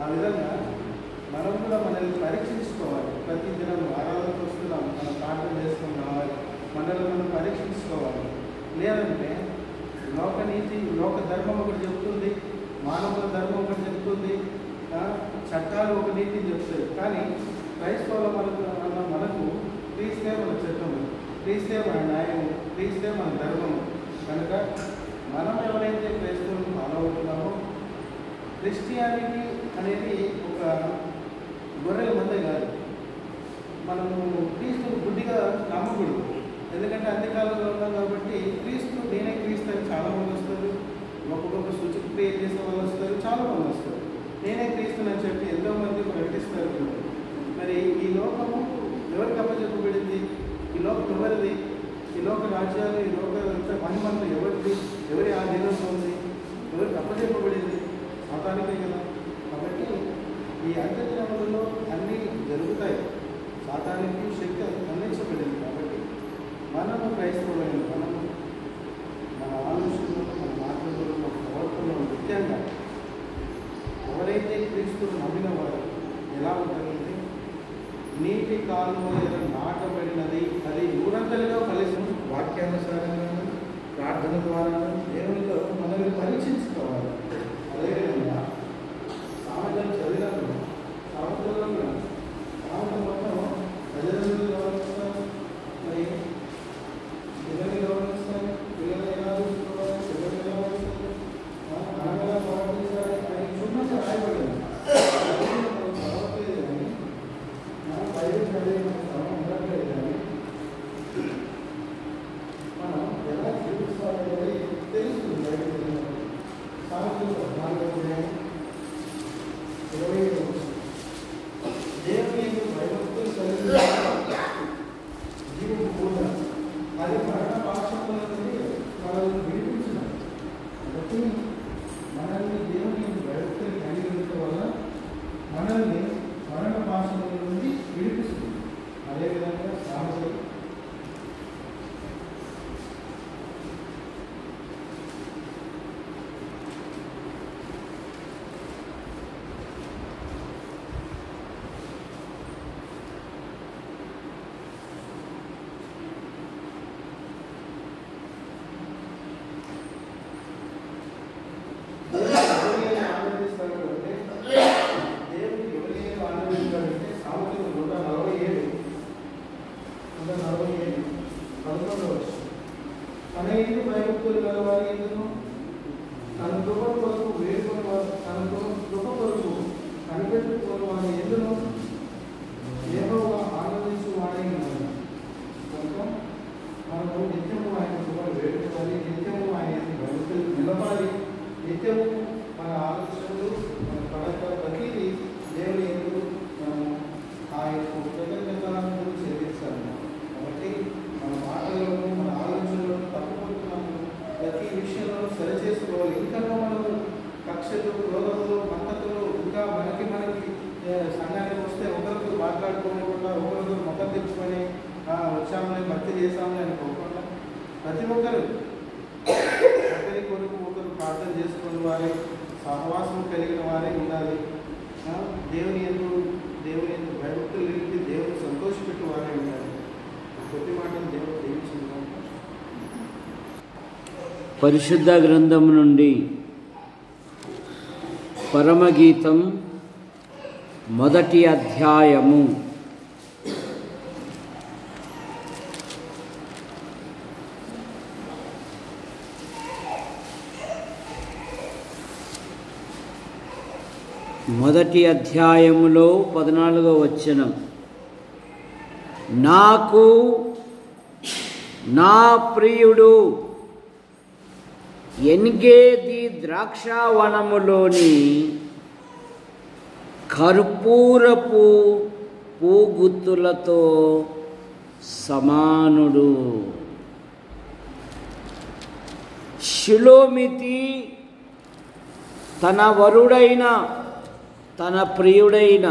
ఆ విధంగా మనం కూడా మనల్ని పరీక్షించుకోవాలి. ప్రతి దినం ఆరాధనకు వస్తున్నాం, మనం ప్రార్థన చేసుకుని రావాలి, మనల్ని మనం పరీక్షించుకోవాలి. లేదంటే లోకనీతి, లోక ధర్మం ఒకటి చెప్తుంది, మానవుల ధర్మం ఒకటి చెప్తుంది, చట్టాలు ఒక నీతిని చెప్తాయి. కానీ క్రైస్తవుల మనకు క్రీస్తే మన చట్టము, క్రీస్తే మన న్యాయము, క్రీస్తే మన ధర్మము. కనుక మనం ఎవరైతే క్రైస్తవులను ఫాలో అవుతున్నామో, క్రిస్టియానిటీ అనేది ఒక గొర్రెల మందే కాదు. మనము క్రీస్తుని గుడ్డిగా నమ్మకూడదు. ఎందుకంటే అంత్యకాలంలో ఉన్నాం కాబట్టి క్రీస్తు, నేనే క్రీస్తు అని చాలామంది వస్తారు. ఒక్కొక్క సూచక క్రియ చేసే వాళ్ళు వస్తారు, చాలామంది వస్తారు. నేనే క్రీస్తుని చెప్పి ఎంతోమంది ప్రకటిస్తారు. మరి ఈ లోకము ఎవరికి అప్పచెప్పబడింది? ఈ లోకం ఎవరిది? ఈ లోక రాజ్యాలు, ఈ లోక మహిమలు ఎవరిది? ఎవరి ఆధీనంలో ఉంది? ఎవరికి అప్పచెప్పబడింది? సాతానికే కదా. కాబట్టి ఈ అంత్యదినములలో అన్నీ జరుగుతాయి. సాతానికి శక్తి అందించబడింది. కాబట్టి మనము క్రైస్తవులైన మనము మన ఆలోచనలో, మన మాటలలో, మన ప్రవర్తనలో ముఖ్యంగా ఎవరైతే క్రీస్తును నమ్మిన వారు ఎలా ఉంటారంటే, నీటి కాలువలో నాటబడినది, అది ఊరంతలిగా ఫలితం. వాక్యానుసారంగా ప్రార్థన ద్వారా దేవునితో మనల్ని పరీక్షించుకోవాలి. అదేవిధంగా సామెతలు చదివినప్పుడు సామెతల్లో మొత్తం ప్రజలను గౌరవిస్తారు, మరి పిల్లల్ని గౌరవిస్తారు, పిల్లలు ఎలా చూసుకోవాలి, పిల్లలు ఎలా వస్తారు, అనగా ప్రవర్తించాలి అని క్షుణ్ణంగా రాయబడింది. చదవట్లేదు కానీ మనం బైబిల్ చదివిన ఉండట్లేదు కానీ మనం ఎలా జీవిస్తామనేది తెలుస్తుంది. బైబిల్ సామెతలు 4:27 దేవుని భయభక్తులు కలిగి జీవము కూడా అది మరణ పాక్షంలో నుండి మనల్ని విడిపించినాం. కాబట్టి మనల్ని దేవుని భయభక్తులు కలిగి ఉండటం వల్ల మనల్ని మరణ పాక్షంలో నుండి విడిపిస్తుంది. అదేవిధంగా సామెతలు ప్రతి ఒక్కరు ఒకరి కొరకు ఒకరు ప్రార్థన చేసుకున్న వారే, సహవాసం కలిగిన వారే ఉండాలి. దేవుని యందు భయభక్తులు కలిగి దేవుని సంతోషపెట్టు వారే ఉండాలి. కొద్ది మాటలు దేవుడు దీవించుకుందాం. పరిశుద్ధ గ్రంథం నుండి పరమగీతం 1వ అధ్యాయము. మొదటి అధ్యాయములో 14వ వచనం, నాకు నా ప్రియుడు ఎన్గేది ద్రాక్షావనములోని కర్పూరపు పూగుత్తులతో సమానుడు. షిలోమితి తన వరుడైన తన ప్రియుడైన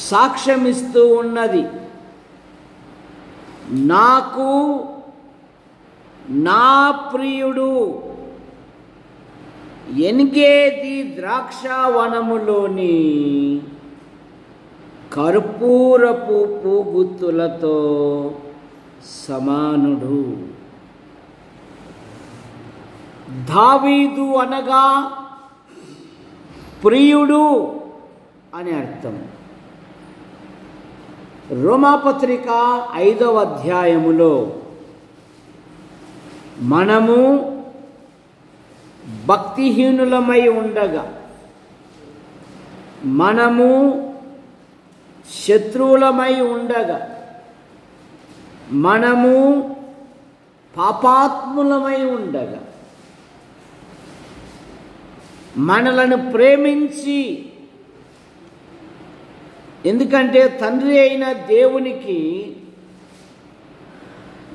సాక్ష్యమిస్తూ ఉన్నది. నాకు నా ప్రియుడు ఎనిగేది ద్రాక్షావనములోని కర్పూరపు పూగుత్తులతో సమానుడు. దావీదు అనగా ప్రియుడు అని అర్థం. రోమాపత్రిక 5వ అధ్యాయములో మనము భక్తిహీనులమై ఉండగా, మనము శత్రువులమై ఉండగా, మనము పాపాత్ములమై ఉండగా, మనలను ప్రేమించి, ఎందుకంటే తండ్రి అయిన దేవునికి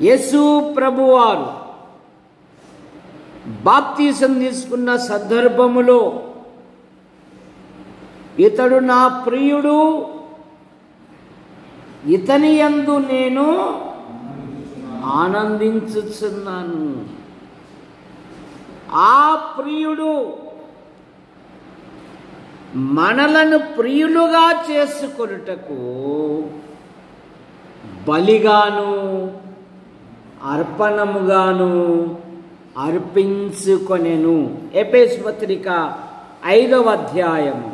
యేసు ప్రభువారు బాప్తీసం తీసుకున్న సందర్భములో ఇతడు నా ప్రియుడు, ఇతని యందు నేను ఆనందించుచున్నాను. ఆ ప్రియుడు మనలను ప్రియులుగా చేసుకొనుటకు బలిగాను అర్పణముగాను అర్పించుకొనెను. ఎఫెసీయుల పత్రిక 5వ అధ్యాయము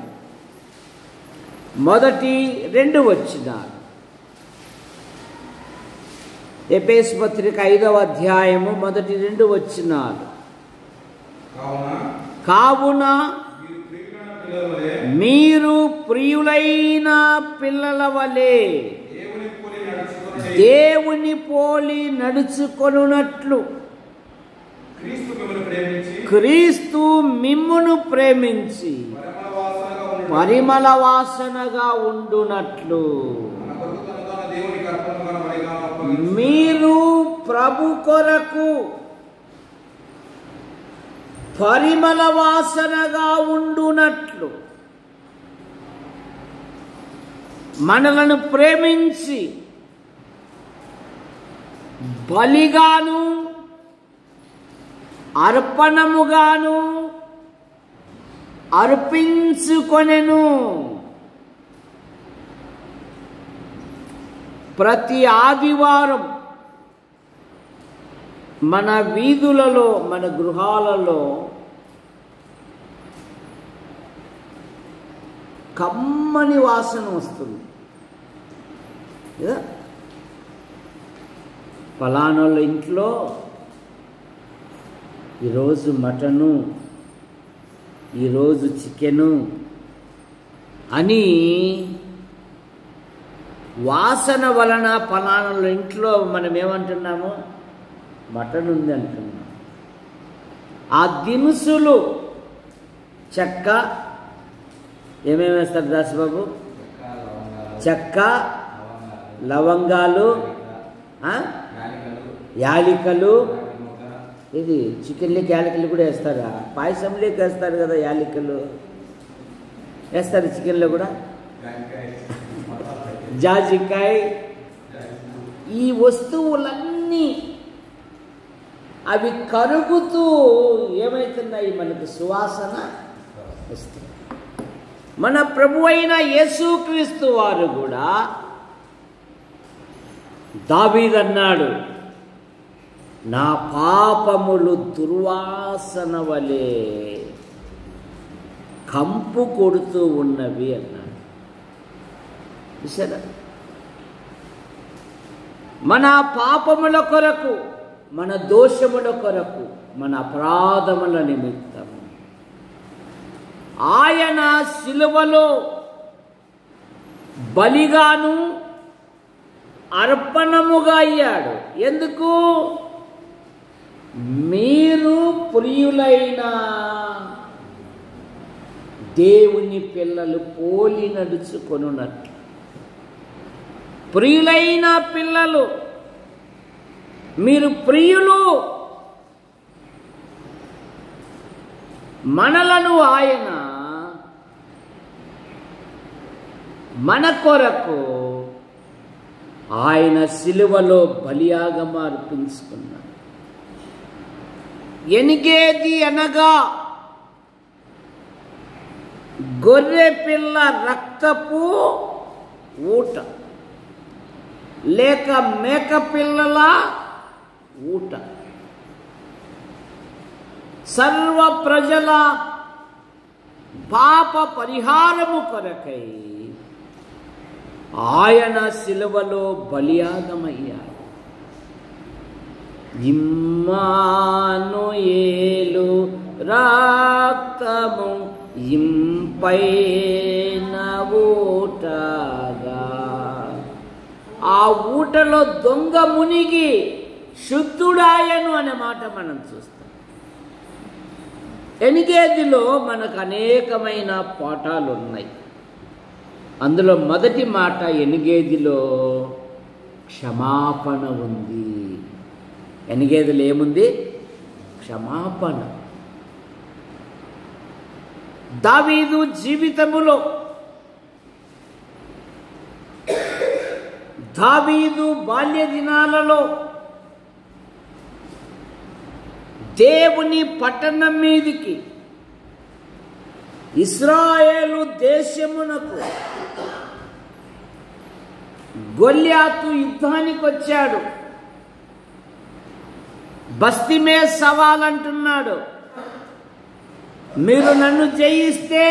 1-2 వచనాలు. ఎఫెసీయుల పత్రిక 5వ అధ్యాయము 1-2 వచనాలు. కావున మీరు ప్రియులైన పిల్లల వలె దేవుని పోలి నడుచుకొనున్నట్లు క్రీస్తు మిమ్మును ప్రేమించి పరిమళ వాసనగా ఉండునట్లు మీరు ప్రభు కొరకు పరిమళ వాసనగా ఉండునట్లు మనలను ప్రేమించి బలిగాను అర్పణముగాను అర్పించుకొనెను. ప్రతి ఆదివారం మన వీధులలో, మన గృహాలలో కమ్మని వాసన వస్తుంది కదా. ఫలానోళ్ళ ఇంట్లో ఈరోజు మటను, ఈరోజు చికెను అని వాసన వలన ఫలానోళ్ళ ఇంట్లో మనం ఏమంటున్నాము, మటన్ ఉంది అంటున్నాం. ఆ దినుసులు చెక్క, ఏమేమి వేస్తారు దాసుబాబు? చెక్క, లవంగాలు, యాలికలు. ఇది చికెన్లోకి యాలికలు కూడా వేస్తారా? పాయసంలోకి వేస్తారు కదా యాలికలు, వేస్తారు చికెన్లో కూడా. జాజికాయ, ఈ వస్తువులన్నీ అవి కరుగుతూ ఏమవుతున్నాయి, మనకు సువాసన వస్తుంది. మన ప్రభు అయిన యేసుక్రీస్తు వారు కూడా దావీదు అన్నాడు, నా పాపములు దుర్వాసన వలె కంపు కొడుతూ ఉన్నవి అన్నాడు. చూసారా? మన పాపముల కొరకు, మన దోషముల కొరకు, మన అపరాధముల నిమిత్తం ఆయన శిలువలో బలిగాను అర్పణముగా అయ్యాడు. ఎందుకు? మీరు ప్రియులైన దేవుని పిల్లలు పోలి నడుచుకొనున్నట్లు. ప్రియులైన పిల్లలు, మీరు ప్రియులు. మనలను ఆయన మన కొరకు ఆయన శిలువలో బలియాగము అర్పించుకున్నాడు. ఎనిగేది అనగా గొర్రె పిల్ల రక్తపు ఊట లేక మేక పిల్లల ఊట సర్వ ప్రజల పాప పరిహారము కొరకై ఆయన శిలువలో బలియాగమయ్యాడు. ఇమ్మానుయేలు రక్తము ఇంపైన ఊటగా, ఆ ఊటలో దొంగ మునిగి శుద్ధుడాయను అనే మాట మనం చూస్తాం. ఎనిగేదిలో మనకు అనేకమైన పాఠాలు ఉన్నాయి. అందులో మొదటి మాట, ఎనిగేదిలో క్షమాపణ ఉంది. ఎనిగేదిలో ఏముంది? క్షమాపణ. దావీదు జీవితములో దావీదు బాల్య దినాలలో దేవుని పట్టణం మీదికి ఇశ్రాయేలు దేశమునకు గొల్యాతు యుద్ధానికి వచ్చాడు. బస్తీమే సవాల్ అంటున్నాడు. మీరు నన్ను జయిస్తే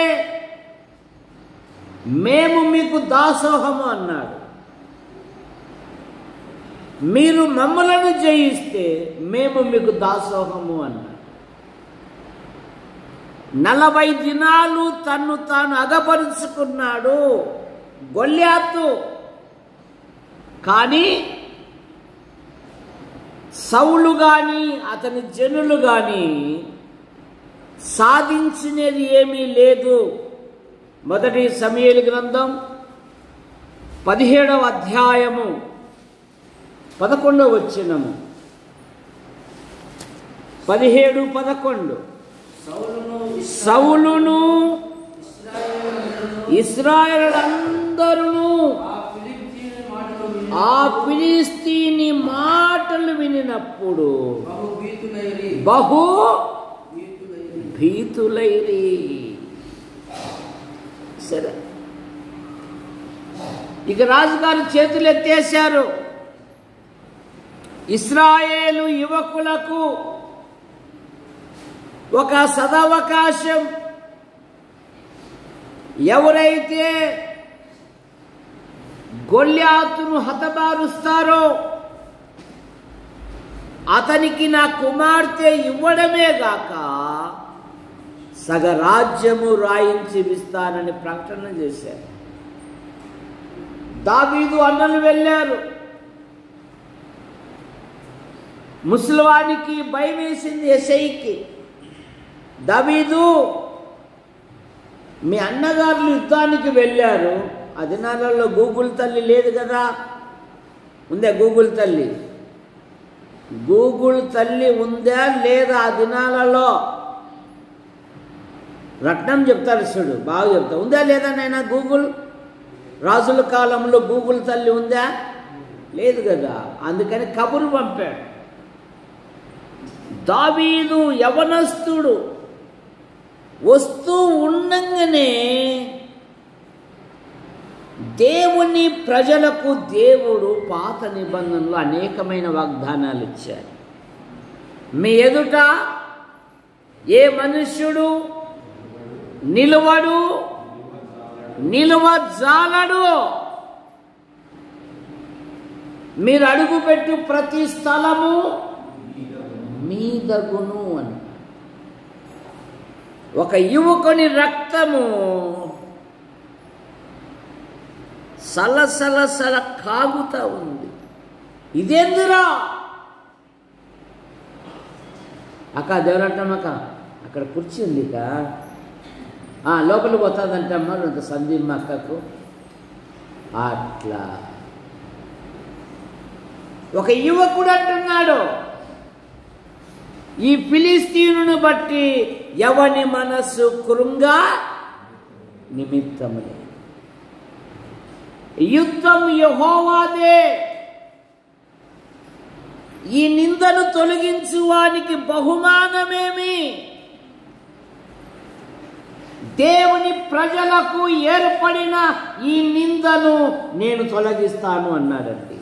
మేము మీకు దాసోహము అన్నాడు. మీరు మమ్మలను జయిస్తే మేము మీకు దాసోహము అన్నాడు. 40 దినాలు తన్ను తాను అగపరుచుకున్నాడు గొల్యాతు. కానీ సౌలు గాని అతని జనులు గాని సాధించినది ఏమీ లేదు. మొదటి సమూయేలు గ్రంథం 17వ అధ్యాయము 11వ వచనము. 17-11. సౌలును ఇశ్రాయేలులందరూ ఆ ఫిలిస్తీని మాటలు వినినప్పుడు బహు భీతులైరి. సరే, ఇక రాజుగారు చేతులు ఎత్తేశారు. ఇశ్రాయేలు యువకులకు ఒక సదవకాశం. ఎవరైతే గొల్యాతును హతమారుస్తారో అతనికి నా కుమార్తె ఇవ్వడమే గాక సగరాజ్యము రాయించి ఇస్తానని ప్రకటన చేశారు. దావీదు అన్నలు వెళ్ళారు. ముసలివానికి భయం వేసింది యెషయికి. దావీదు, మీ అన్నగారులు యుద్ధానికి వెళ్ళారు. ఆ దినాలలో గూగుల్ తల్లి లేదు కదా. ఉందా గూగుల్ తల్లి? గూగుల్ తల్లి ఉందా లేదా? ఆ దినాలలో రత్నం చెప్తారు చూడు, బాగా చెప్తా. ఉందా లేదా నైనా గూగుల్? రాజుల కాలంలో గూగుల్ తల్లి ఉందా? లేదు కదా. అందుకని కబురు పంపాడు. దావీదు యవనస్తుడు వస్తూ ఉండంగానే దేవుని ప్రజలకు దేవుడు పాత నిబంధనలు అనేకమైన వాగ్దానాలు ఇచ్చారు. మీ ఎదుట ఏ మనుష్యుడు నిలువడు, నిలువజాలడు. మీరు అడుగుపెట్టు ప్రతి స్థలము మీదగును అని. ఒక యువకుని రక్తము సలసలసల కాగుతా ఉంది. ఇదేందిరా అక్క? దేవరట్టమ్మక్క అక్కడ కుర్చీ ఉంది ఇక. లోపలికి పోతుందంటమ్మా అంత సందీప్ అక్కకు. అట్లా ఒక యువకుడు అంటున్నాడు, ఈ ఫిలిస్తీనును బట్టి ఎవని మనస్సు కృంగా నిమిత్తములే. యుద్ధం యెహోవాదే. ఈ నిందను తొలగించువానికి బహుమానమేమి? దేవుని ప్రజలకు ఏర్పడిన ఈ నిందను నేను తొలగిస్తాను అన్నాడండి.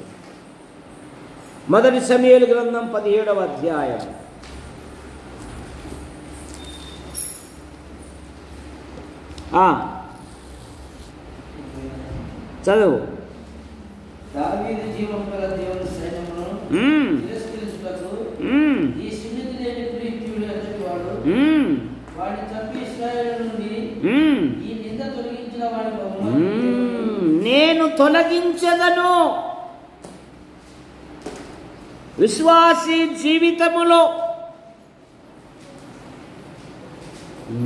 మొదటి సమూయేలు గ్రంథం 17వ అధ్యాయం. చదువు. దావీదు జీవము గల దేవుని సైన్యమును తిరస్కరించుటకు ఈ సున్నతి లేని ఫిలిష్తీయుడు ఎదుటివాడు వాడిని చంపి ఇశ్రాయేలు నుండి ఈ నింద తొలగించిన వాడి బహుమానం నేను తొలగించదను. విశ్వాసీ జీవితములో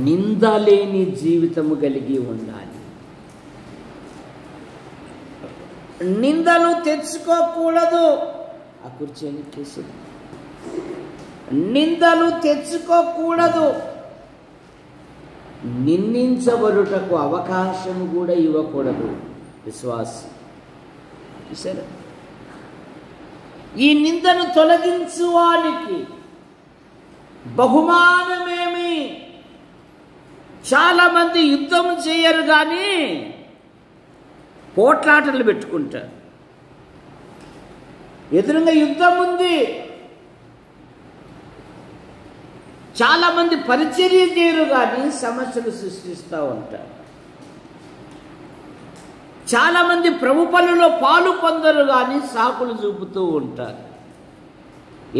నిందలేని జీవితము కలిగి ఉండాలి. నిందలు తెచ్చుకోకూడదు. ఆ కుర్చీని కేసు నిందలు తెచ్చుకోకూడదు. నిందించబడుటకు అవకాశం కూడా ఇవ్వకూడదు విశ్వాసి. సరే, ఈ నిందను తొలగించువానికి బహుమానమేమి? చాలామంది యుద్ధం చేయరు కానీ పోట్లాటలు పెట్టుకుంటారు. ఎదురుగా యుద్ధం ఉంది. చాలామంది పరిచర్య చేయరు కానీ సమస్యలు సృష్టిస్తూ ఉంటారు. చాలామంది ప్రభు పనుల్లో పాలు పొందరు కానీ సాకులు చూపుతూ ఉంటారు.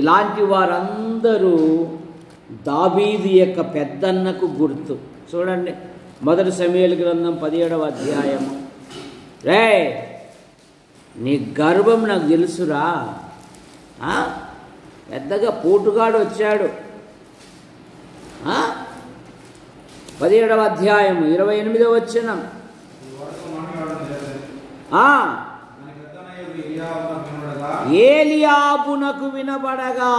ఇలాంటి వారందరూ దావీదు యొక్క పెద్దన్నకు గుర్తు. చూడండి, మొదటి సమూయేలు గ్రంథం 17వ అధ్యాయము. రే, నీ గర్వం నాకు తెలుసురా. పెద్దగా పోటుగాడు వచ్చాడు. 17వ అధ్యాయము 28వ వచనం. ఏలియాబునకు వినబడగా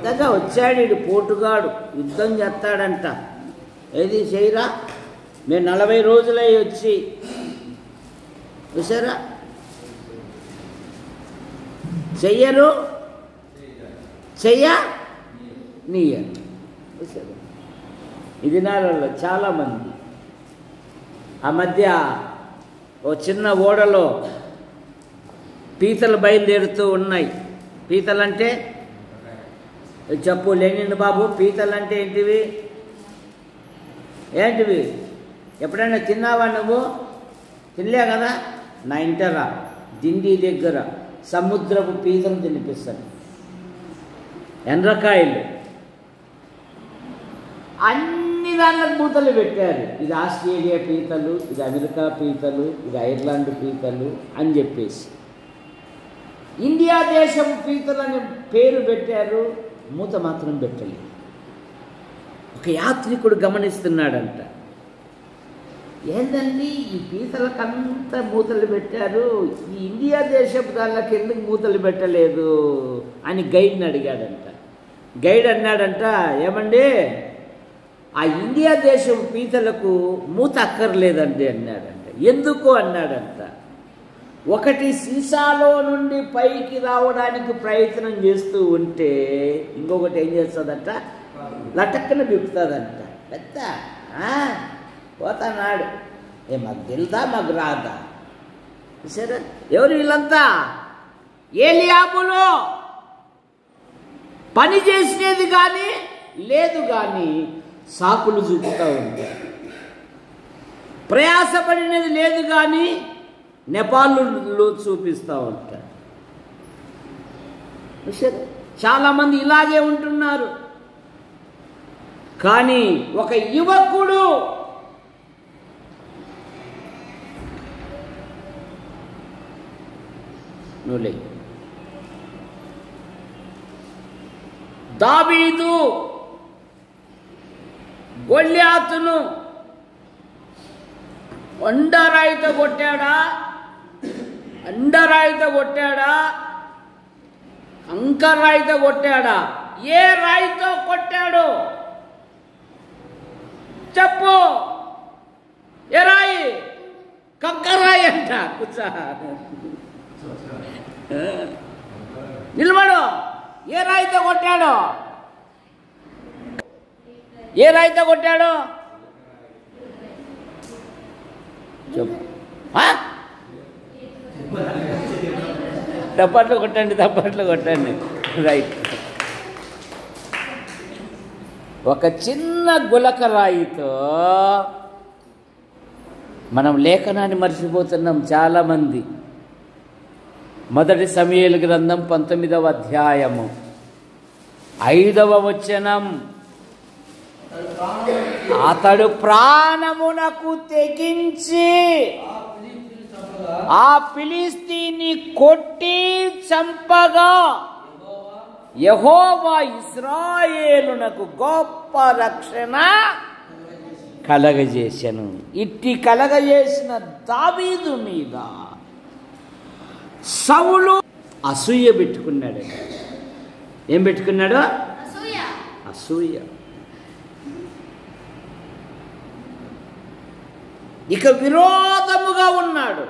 పెద్దగా వచ్చాడు ఇడు పోటుగాడు. యుద్ధం చేస్తాడంట. ఏది చేయరా? మేము 40 రోజులై వచ్చి చూసారా? చెయ్యరు, నీయరు. చూసారా? ఈ దినాలలో చాలామంది ఆ మధ్య ఓ చిన్న ఓడలో పీతలు బయలుదేరుతూ ఉన్నాయి. పీతలంటే చెప్పు లేనిండు బాబు. పీతలంటే ఏంటివి? ఎప్పుడైనా తిన్నావా నువ్వు? తినలే కదా. నా ఇంటరా దిండి దగ్గర సముద్రపు పీతలు తినిపిస్తాను. ఎండ్రకాయలు అన్ని దాంట్లో మూతలు పెట్టారు. ఇది ఆస్ట్రేలియా పీతలు, ఇది అమెరికా పీతలు, ఇది ఐర్లాండ్ పీతలు అని చెప్పేసి ఇండియా దేశం పీతలని పేరు పెట్టారు. మూత మాత్రం పెట్టలేదు. ఒక యాత్రికుడు గమనిస్తున్నాడంట. ఏందండి ఈ పీతలకంతా మూతలు పెట్టారు, ఈ ఇండియా దేశపు దానికి ఎందుకు మూతలు పెట్టలేదు అని గైడ్ని అడిగాడంట. గైడ్ అన్నాడంట, ఏమండి ఆ ఇండియా దేశం పీతలకు మూత అక్కర్లేదండి అన్నాడంట. ఎందుకు అన్నాడంట. ఒకటి సీసాలో నుండి పైకి రావడానికి ప్రయత్నం చేస్తూ ఉంటే ఇంకొకటి ఏం చేస్తుందంట, లటక్కన బిగుతుందంట. పెద్ద పోతానాడు. మాకు తెలుదా మాకు రాదా? సరే, ఎవరు వీళ్ళంతా? ఏలియాబులో పని చేసినది కానీ లేదు కానీ సాకులు చూపుతూ ఉంటారు. ప్రయాసపడినది లేదు కానీ నెపాల్లో చూపిస్తూ ఉంటారు. చాలామంది ఇలాగే ఉంటున్నారు. కానీ ఒక యువకుడు దావీదు గొల్యాతును అండరాయితో కొట్టాడా, అంకరాయితో కొట్టాడా? ఏ రాయితో కొట్టాడు చెప్పు? కూర్చో. నిలబడు. ఏ రాయితో కొట్టాడు? ఏ రాయితో కొట్టాడు చెప్పు. తప్పట్లు కొట్టండి, తప్పట్లు కొట్టండి. రైట్. ఒక చిన్న గులక రాయితో మనం లేఖనాన్ని మర్చిపోతున్నాం చాలామంది. మొదటి సమూయేలు గ్రంథం 19వ అధ్యాయము 5వ వచనం, అతడు ప్రాణమునకు తెగించి ఆ ఫిలిస్తీని కొట్టి చంపగా యెహోవా ఇశ్రాయేలునకు గొప్ప రక్షణ కలగజేసెను. ఇట్టి కలగజేసిన దావీదు మీద సౌలు అసూయ పెట్టుకున్నాడు. ఏం పెట్టుకున్నాడు? అసూయ. ఇక విరోధముగా ఉన్నాడు.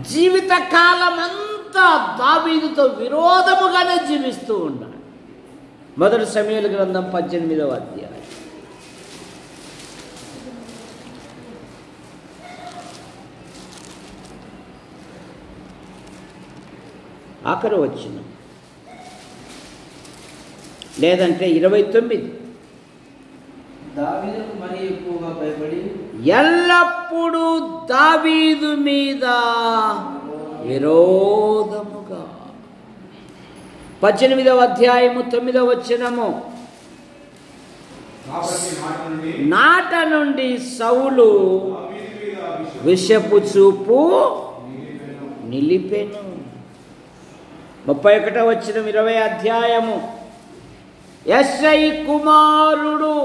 జీవిత కాలమంతా దావీదుతో విరోధముగానే జీవిస్తూ ఉన్నాడు. మొదటి సమూయేలు గ్రంథం 18వ అధ్యాయం. ఆఖరు వచ్చిన లేదంటే 29. దావీదుకు మరీ ఎక్కువగా భయపడి ఎల్లప్పుడూ దావీదు మీద విరోధముగా. 18వ అధ్యాయము 9వ వచనము, నాట నుండి సౌలు విషపు చూపు నిలిపెను. 31వ వచనం 20వ అధ్యాయము, యెష్షయి కుమారుడు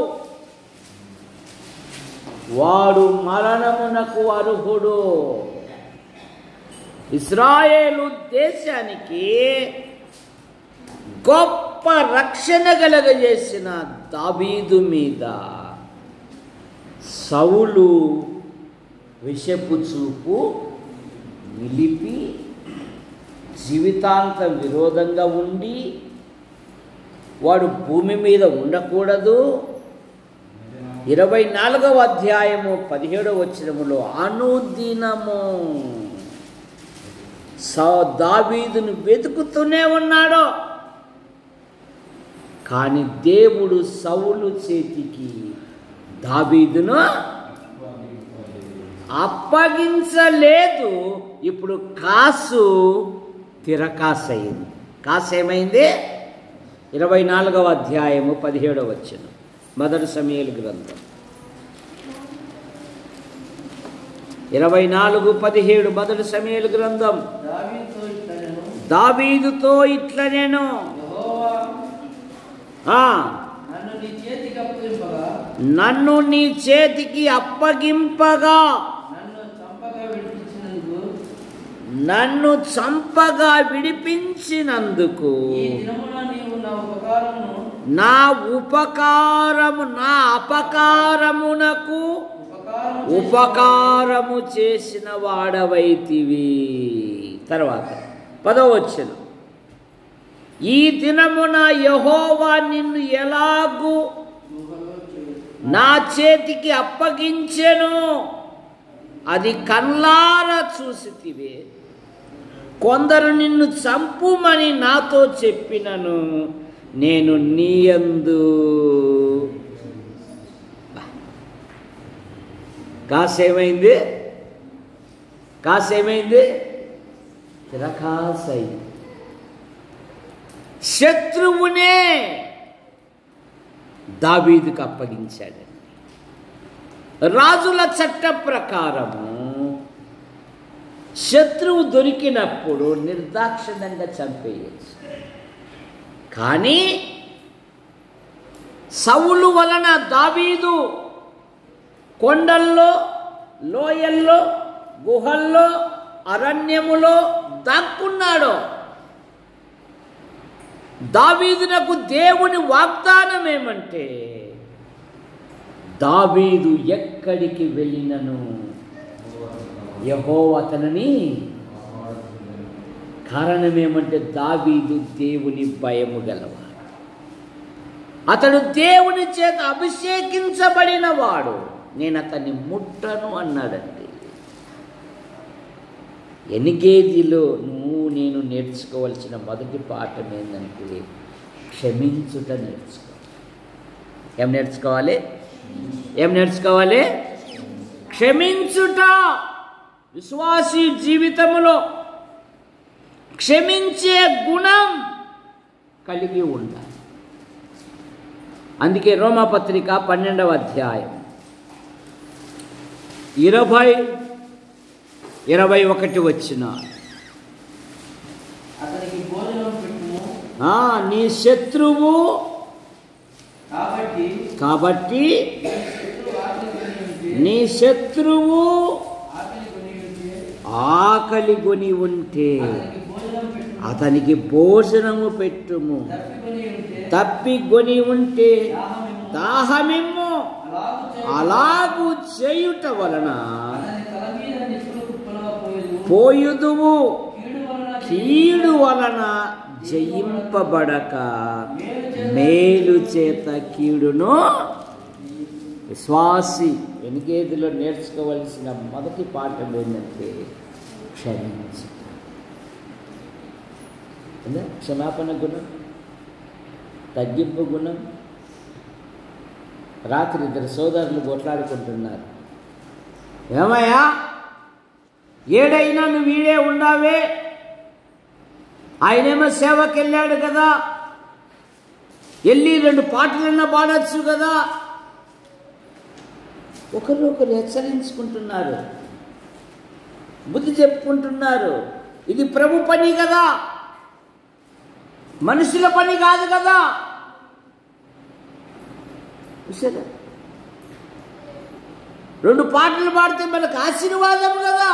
వాడు మరణమునకు అర్హుడు. ఇశ్రాయేలు దేశానికి గొప్ప రక్షణ కలగజేసిన దావీదు మీద సౌలు విషపు చూపు నిలిపి జీవితాంతం విరోధంగా ఉండి వాడు భూమి మీద ఉండకూడదు. 24వ అధ్యాయము 17వ వచనములో అనుదినము దావీదును వెతుకుతూనే ఉన్నాడు. కానీ దేవుడు సౌలు చేతికి దావీదును అప్పగించలేదు. ఇప్పుడు కాసు తిరకాసయింది. కాసు ఏమైంది? 24వ అధ్యాయము 17వ వచనం, మొదటి సమూయేలు గ్రంథం 24:17. మొదటి సమూయేలు గ్రంథం. దావీదుతో ఇట్లా నేను నన్ను నీ చేతికి అప్పగింపగా నన్ను చంపగా విడిపించినందుకు నా అపకారమునకు ఉపకారము చేసిన వాడవైతివి. తర్వాత 10వ వచనం, ఈ దినమున యెహోవా నిన్ను ఎలాగూ నా చేతికి అప్పగించెను, అది కళ్ళారా చూసితివే. కొందరు నిన్ను చంపుమని నాతో చెప్పినను నేను నీయందు. కాసేమైంది? తిరకాసైంది. శత్రువునే దావీదుకు అప్పగించాడు. రాజుల చట్ట ప్రకారము శత్రువు దొరికినప్పుడు నిర్దాక్షిణ్యంగా చంపేయచ్చు. కానీ సౌలు వలన దావీదు కొండల్లో, లోయల్లో, గుహల్లో, అరణ్యములో దాక్కున్నాడు. దావీదునకు దేవుని వాగ్దానం ఏమంటే, దావీదు ఎక్కడికి వెళ్ళినను యెహోవా అతనిని కారణం ఏమంటే దావీదు దేవుని భయము గలవాడు, అతడు దేవుని చేత అభిషేకించబడిన వాడు, నేను అతన్ని ముట్టను అన్నాడండి. ఎనిగేదిలో నేను నేర్చుకోవాల్సిన మొదటి పాఠం ఏంటంటే క్షమించుట నేర్చుకోవాలి. ఏం నేర్చుకోవాలి? ఏం నేర్చుకోవాలి? క్షమించుట. విశ్వాసీ జీవితంలో క్షమించే గుణం కలిగి ఉండాలి. అందుకే రోమాపత్రిక 12వ అధ్యాయం 20-21 వచనాలు. అతనికి భోజనం పెట్టుము, నీ శత్రువు కాబట్టి నీ శత్రువు ఆకలి కొని ఉంటే అతనికి భోజనము పెట్టుము, తప్పికొని ఉంటే దాహమిమ్ము. అలాగూ చేయుట వలన పోయుదువు, కీడు వలన జయింపబడక మేలు చేత కీడును. విశ్వాసి ఎనిగేదిలో నేర్చుకోవలసిన మొదటి పాఠం ఏంటంటే క్షమించు. క్షమాపణ గుణం, తగ్గింపు గుణం. రాత్రి 2 సోదరులు కొట్లాడుకుంటున్నారు. ఏమయ్యా, ఏడైనా నువ్వు వీడే ఉండావే, ఆయనేమో సేవకి వెళ్ళాడు కదా, వెళ్ళి 2 పాటలన్నా పాడచ్చు కదా. ఒకరు హెచ్చరించుకుంటున్నారు, బుద్ధి చెప్పుకుంటున్నారు. ఇది ప్రభు పని కదా, మనుషుల పని కాదు కదా. చూసారా, 2 పాటలు పాడితే మనకు ఆశీర్వాదం కదా.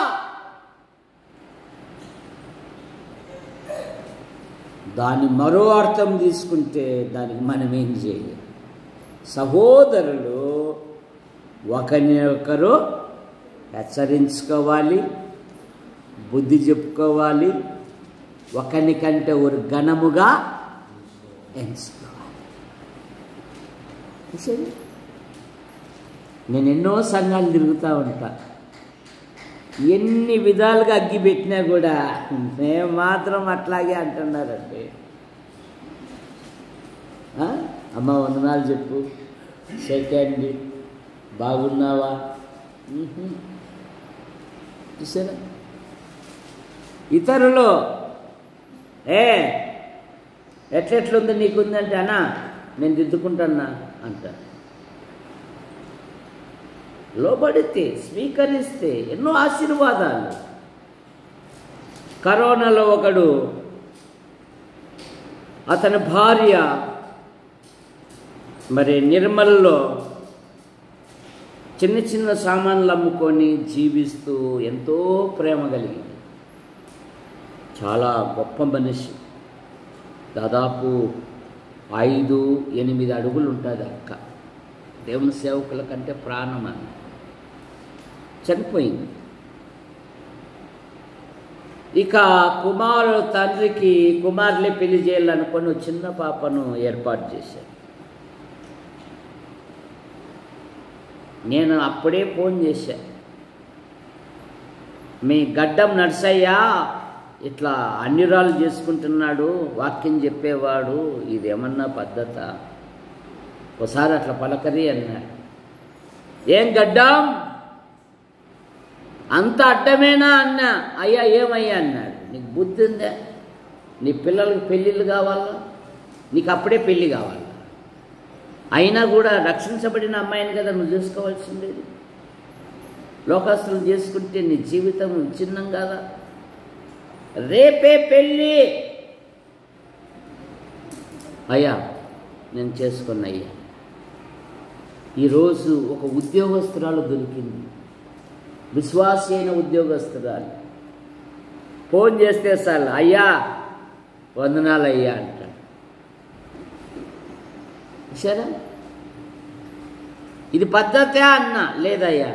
దాని మరో అర్థం తీసుకుంటే దానికి మనం ఏం చేయాలి? సహోదరులు ఒకరినొకరు హెచ్చరించుకోవాలి, బుద్ధి చెప్పుకోవాలి, ఒకరికంటే ఒక ఘనముగా ఎంచుకోవాలి. నేను ఎన్నో సంఘాలు తిరుగుతూ ఉంటా. ఎన్ని విధాలుగా అగ్గి పెట్టినా కూడా మేము మాత్రం అట్లాగే అంటున్నారండి. అమ్మ వందనాలు చెప్పు, సెకండ్ బాగున్నావా, చూసారా. ఇతరులు ఎట్లెట్లుంది నీకుందంటే అన్నా నేను దిద్దుకుంటానా అంటారు. లోబడితే స్వీకరిస్తే ఎన్నో ఆశీర్వాదాలు. కరోనాలో ఒకడు అతని భార్య మరి నిర్మల్లో చిన్న చిన్న సామాన్లు అమ్ముకొని జీవిస్తూ ఎంతో ప్రేమ కలిగింది. చాలా గొప్ప మనిషి, దాదాపు 5-8 అడుగులు ఉంటుంది అక్క. దేవుని సేవకుల కంటే ప్రాణం అని చనిపోయింది. ఇక తండ్రికి కుమారులే పెళ్లి చేయాలనుకొని చిన్న పాపను ఏర్పాటు చేశారు. నేను అప్పుడే ఫోన్ చేశా, మీ గడ్డం నర్సయ్య ఇట్లా అన్నిరాలు చేసుకుంటున్నాడు, వాక్యం చెప్పేవాడు, ఇదేమన్నా పద్ధత, ఒకసారి అట్లా పలకరి అన్నాడు. ఏం గడ్డం అంత అడ్డమేనా అన్నా. అయ్యా ఏమయ్యా అన్నాడు. నీకు బుద్ధి ఉందా? నీ పిల్లలకి పెళ్ళిళ్ళు కావాలా? నీకు అప్పుడే పెళ్ళి కావాలా? అయినా కూడా రక్షించబడిన అమ్మాయిని కదా నువ్వు చేసుకోవాల్సిందేది. లోకస్తులు చేసుకుంటే నీ జీవితం చిన్నం కాదా? రేపే పెళ్ళి. అయ్యా నేను చేసుకున్న అయ్యా. ఈరోజు ఒక ఉద్యోగస్తురాలు దొరికింది, విశ్వాసి అయిన ఉద్యోగస్తురాలు. ఫోన్ చేస్తే సార్ అయ్యా వందనాలు అయ్యా అంటాడు. సరే ఇది పద్ధతే అన్నా. లేదయ్యా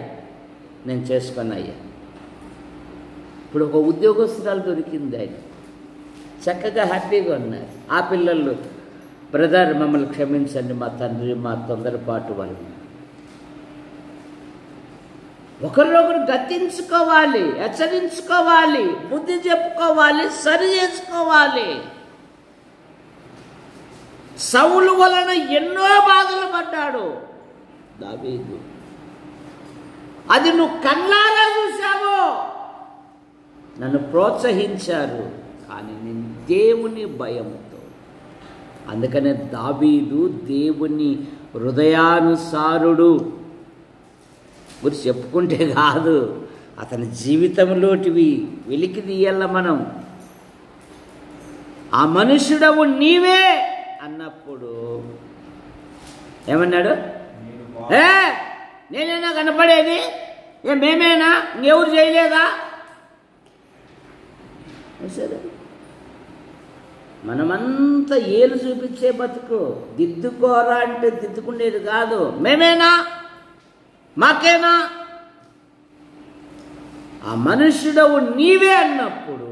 నేను చేసుకున్న అయ్యా. ఇప్పుడు ఒక ఉద్యోగస్తురాలు దొరికింది, ఆయన చక్కగా హ్యాపీగా ఉన్నారు. ఆ పిల్లలు, బ్రదర్ మమ్మల్ని క్షమించండి, మా తండ్రి మా తొందరపాటు వల్ల. ఒకరినొకరు గద్దించుకోవాలి, హెచ్చరించుకోవాలి, బుద్ధి చెప్పుకోవాలి, సరి చేసుకోవాలి. సౌలు వలన ఎన్నో బాధలు పడ్డాడు దావీదు. అది నువ్వు కళ్ళారా చూశావు. నన్ను ప్రోత్సహించారు, కానీ నేను దేవుని భయంతో. అందుకనే దావీదు దేవుని హృదయానుసారుడు గురించి చెప్పుకుంటే కాదు, అతని జీవితంలోటివి వెలికి తీయాల మనం. ఆ మనుషుడవు నీవే అన్నప్పుడు ఏమన్నాడు? నేనేనా కనపడేది? మేమేనా? ఇంకెవరు చేయలేదా? సరే, మనమంతా ఏలు చూపించే బతుకు. దిద్దుకోరా అంటే దిద్దుకునేది కాదు. మేమేనా? మాకేనా? ఆ మనుష్యుడవు నీవే అన్నప్పుడు,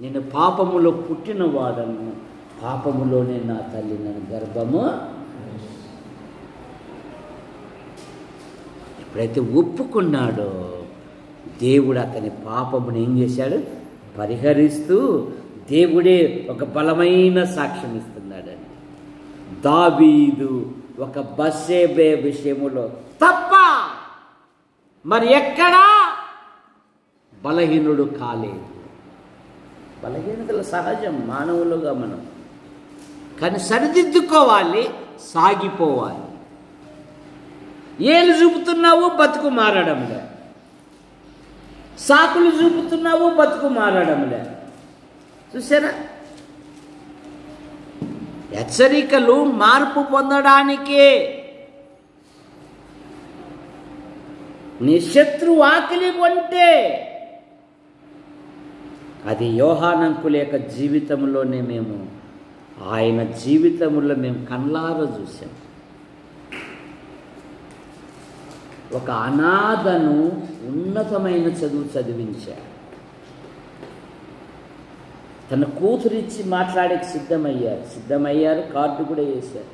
నేను పాపములో పుట్టినవాడను, పాపములోనే నా తల్లి నన్ను గర్భము. ఎప్పుడైతే ఒప్పుకున్నాడో దేవుడు అతని పాపమును ఏం చేశాడు? పరిహరిస్తూ దేవుడే ఒక బలమైన సాక్ష్యం ఇస్తున్నాడండి. దావీదు ఒక బత్షెబే విషయములో తప్ప మరి ఎక్కడా బలహీనుడు కాలేదు. బలహీనతలు సహజం మానవులుగా మనం, కానీ సరిదిద్దుకోవాలి, సాగిపోవాలి. ఏలు చూపుతున్నావు, బతుకు మారడంలే. సాకులు చూపుతున్నావు, బతుకు మారడంలే. చూసారా? హెచ్చరికలు మార్పు పొందడానికే. నీ శత్రు ఆకలి కొంటే అది యోహానంకుల యొక్క జీవితంలోనే మేము, ఆయన జీవితంలో మేము కళ్ళారా చూసాం. ఒక అనాథను ఉన్నతమైన చదువు చదివించాడు. తన కూతురిచ్చి మాట్లాడే సిద్ధమయ్యారు, కార్డు కూడా వేశారు.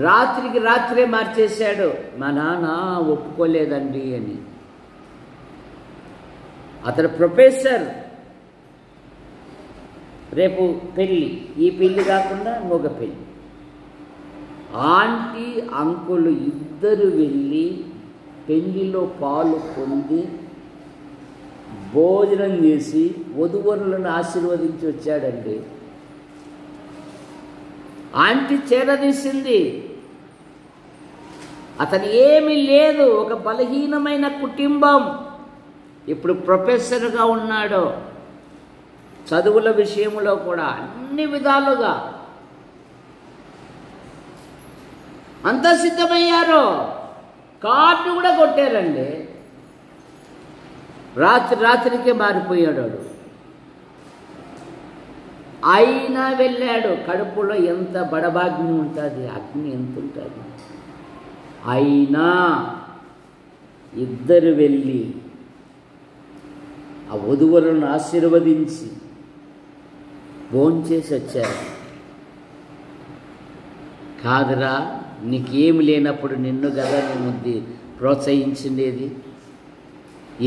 రాత్రికి రాత్రే మార్చేశాడు. మా నాన్న ఒప్పుకోలేదండి అని. అతను ప్రొఫెసర్, రేపు పెళ్ళి, ఈ పెళ్ళి కాకుండా ఇంకొక పెళ్ళి. ఆంటీ అంకులు ఇద్దరు వెళ్ళి పెళ్ళిలో పాలు పొంది భోజనం చేసి వధువరులను ఆశీర్వదించి వచ్చాడండి. ఆంటీ చేరదీసింది. అతను ఏమీ లేదు, ఒక బలహీనమైన కుటుంబం. ఇప్పుడు ప్రొఫెసర్గా ఉన్నాడు. చదువుల విషయంలో కూడా అన్ని విధాలుగా అంతా సిద్ధమయ్యారు. కార్డు కూడా కొట్టారండి. రాత్రికే మారిపోయాడు. అయినా వెళ్ళాడు. కడుపులో ఎంత బడబాగ్ని ఉంటుంది, అగ్ని ఎంత ఉంటుంది. అయినా ఇద్దరు వెళ్ళి ఆ వధువులను ఆశీర్వదించి భోంచేసి వచ్చారు. కాదురా, నీకేమి లేనప్పుడు నిన్ను కదా నేను ప్రోత్సహించిండేది.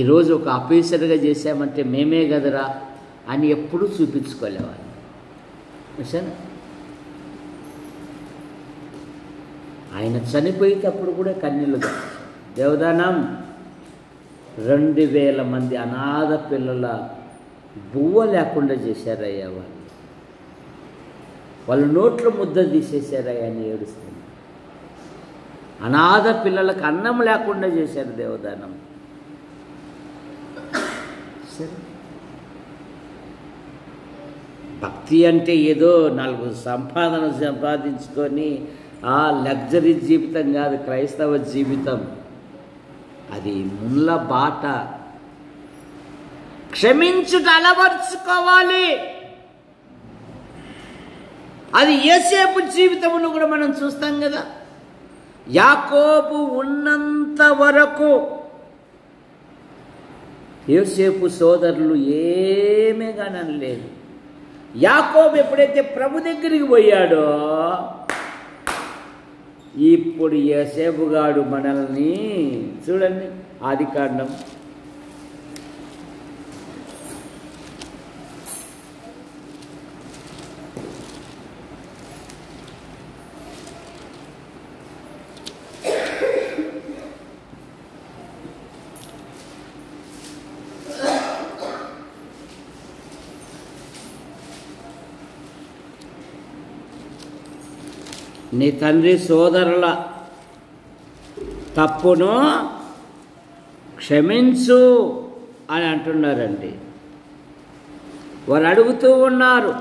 ఈరోజు ఒక ఆఫీసర్గా చేశామంటే మేమే కదరా అని ఎప్పుడూ చూపించుకోలేవాళ్ళు. సరే, ఆయన చనిపోయేటప్పుడు కూడా కన్నీళ్ళు కాదు. దేవదానం 2000 మంది అనాథ పిల్లల బువ్వ లేకుండా చేశారయ్యా. వాళ్ళు నోట్లో ముద్ద తీసేశారయ్యా అని ఏడుస్తుంది. అనాథ పిల్లలకు అన్నం లేకుండా చేశారు దేవదానం. సరే, భక్తి అంటే ఏదో 4 సంపాదించుకొని ఆ లగ్జరీ జీవితం కాదు క్రైస్తవ జీవితం. అది ముళ్ళ బాట. క్షమించుట అలవర్చుకోవాలి. అది యేసేపు జీవితంలో కూడా మనం చూస్తాం కదా. యాకోబు ఉన్నంత వరకు యోసేపు సోదరులు ఏమీ కానలేదు. యాకోబు ఎప్పుడైతే ప్రభు దగ్గరికి పోయాడో ఇప్పుడు యోసేపుగాడు మనల్ని చూడండి, ఆదికాండం 'నీ తండ్రి సోదరుల తప్పును క్షమించు' అని అంటున్నారండి. వారు అడుగుతూ ఉన్నారు.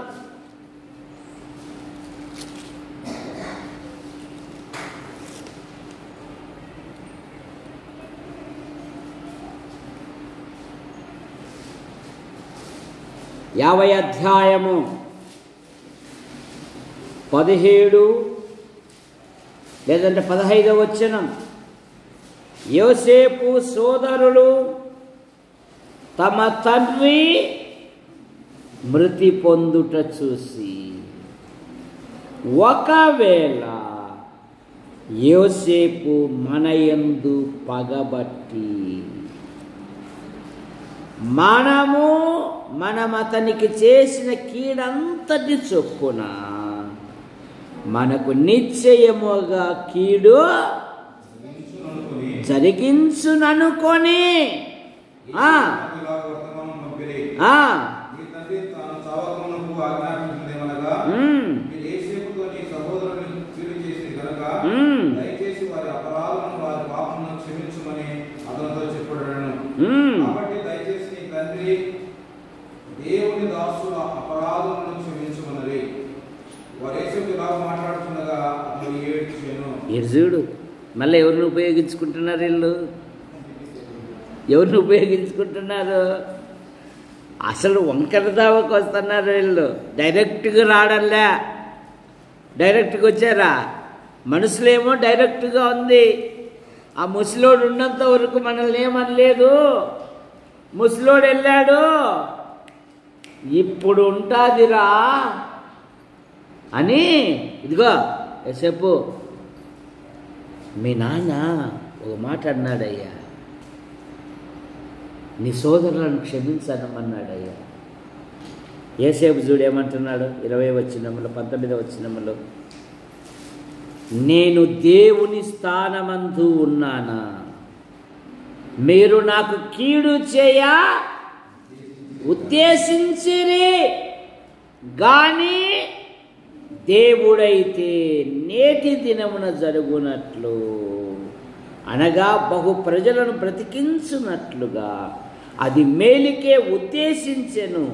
యాభై అధ్యాయము 17 లేదంటే 15వ వచనం. యోసేపు సోదరులు తమ తండ్రి మృతి పొందుట చూసి ఒకవేళ యోసేపు మనయందు పగబట్టి మనం అతనికి చేసిన కీడంతటి చొప్పున మనకు నిశ్చయముగా కీడు జరిగించుననుకొని దేవుని దాసుల అపరాధములను క్షమించుమన్నది. వారేసుకు ఇలా మాట్లాడుతుండగా అతడు ఏడ్చెను. చూడు, మళ్ళీ ఎవరిని ఉపయోగించుకుంటున్నారు వీళ్ళు? ఎవరిని ఉపయోగించుకుంటున్నారు? అసలు వంకర దావకు వస్తున్నారు వీళ్ళు. డైరెక్ట్గా రావడంలే. డైరెక్ట్గా వచ్చారా? మనసులేమో డైరెక్ట్గా ఉంది. ఆ ముసలోడు ఉన్నంత వరకు మనల్ని ఏమనలేదు. ముసలోడు వెళ్ళాడు, ఇప్పుడు ఉంటాదిరా అని. ఇదిగో యోసేపు, మీ నాన్న ఒక మాట అన్నాడయ్యా, నీ సోదరులను క్షమించనమన్నాడయ్యా. యోసేపు చూడు ఏమంటున్నాడు 20వ వచనములో 19వ వచనములో, నేను దేవుని స్థానమందు ఉన్నానా, మీరు నాకు కీడు చేయ ఉద్దేశించిరి గాని దేవుడైతే నేటి దినమున జరుగునట్లు అనగా బహు ప్రజలను బ్రతికించున్నట్లుగా అది మేలుకే ఉద్దేశించెను.